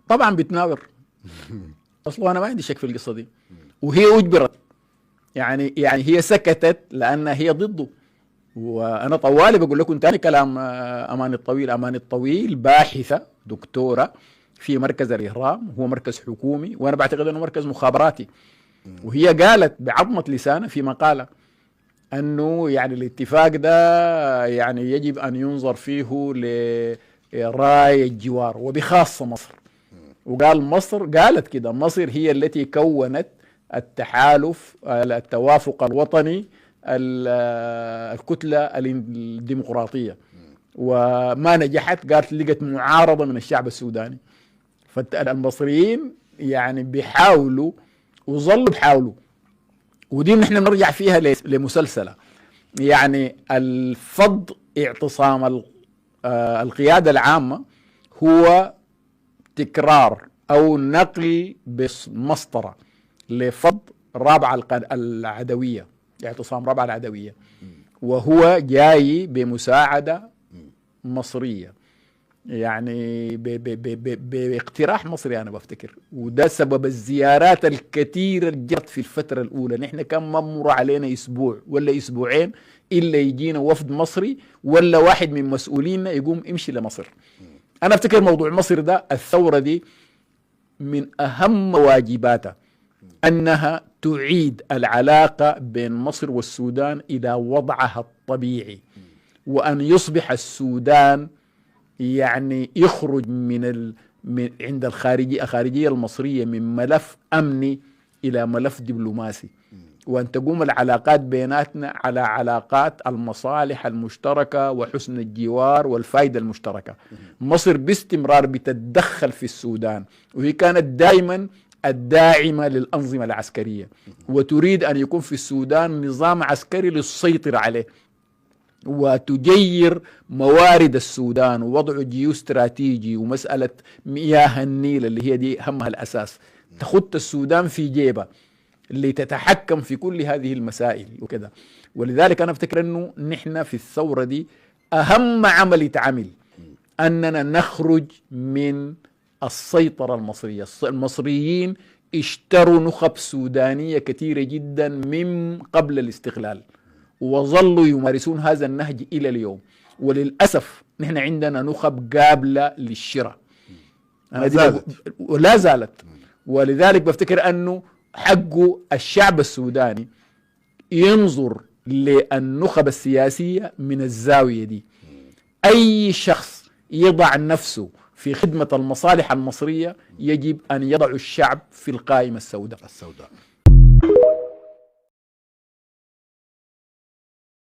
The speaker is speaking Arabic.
طبعا بتناور. اصلا انا ما عندي شك في القصه دي، وهي اجبرت، يعني هي سكتت لانها هي ضده. وانا طوالي بقول لكم تاني كلام امان الطويل. امان الطويل باحثه دكتوره في مركز الاهرام، هو مركز حكومي وانا بعتقد انه مركز مخابراتي، وهي قالت بعظمه لسانها في مقاله انه يعني الاتفاق ده يعني يجب ان ينظر فيه لراي الجوار وبخاصه مصر. وقال مصر، قالت كده، مصر هي التي كونت التحالف التوافق الوطني الكتلة الديمقراطية، وما نجحت. قالت لقت معارضة من الشعب السوداني. فالمصريين يعني بيحاولوا وظلوا بيحاولوا، ودي نحن نرجع فيها لمسلسلة يعني الفض اعتصام القيادة العامة هو تكرار أو نقل بمسطرة لفض رابعة العدوية، اعتصام رابعة العدوية، وهو جاي بمساعدة مصرية، يعني باقتراح مصري أنا بفتكر. وده سبب الزيارات الكثيرة اللي جرت في الفترة الأولى. نحن كان ما مر علينا أسبوع ولا أسبوعين إلا يجينا وفد مصري ولا واحد من مسؤولينا يقوم يمشي لمصر. أنا أفتكر موضوع مصر ده، الثورة دي من أهم واجباتها أنها تعيد العلاقة بين مصر والسودان إلى وضعها الطبيعي، وأن يصبح السودان يعني يخرج من عند الخارجية المصرية من ملف أمني إلى ملف دبلوماسي، وأن تقوم العلاقات بيناتنا على علاقات المصالح المشتركة وحسن الجوار والفائدة المشتركة. مصر باستمرار بتتدخل في السودان، وهي كانت دائما الداعمة للأنظمة العسكرية، وتريد أن يكون في السودان نظام عسكري للسيطرة عليه وتجير موارد السودان ووضع جيوستراتيجي، ومسألة مياه النيل اللي هي دي همها الأساس تخط السودان في جيبه لتتحكم في كل هذه المسائل وكذا. ولذلك أنا أفتكر أنه نحن في الثورة دي أهم عمل يتعمل أننا نخرج من السيطرة المصرية. المصريين اشتروا نخب سودانية كثيرة جدا من قبل الاستقلال، وظلوا يمارسون هذا النهج إلى اليوم، وللأسف نحن عندنا نخب قابلة للشراء ولا زالت. ولذلك بفتكر أنه حقه الشعب السوداني ينظر للنخب السياسية من الزاوية دي. أي شخص يضع نفسه في خدمة المصالح المصرية يجب أن يضع الشعب في القائمة السوداء.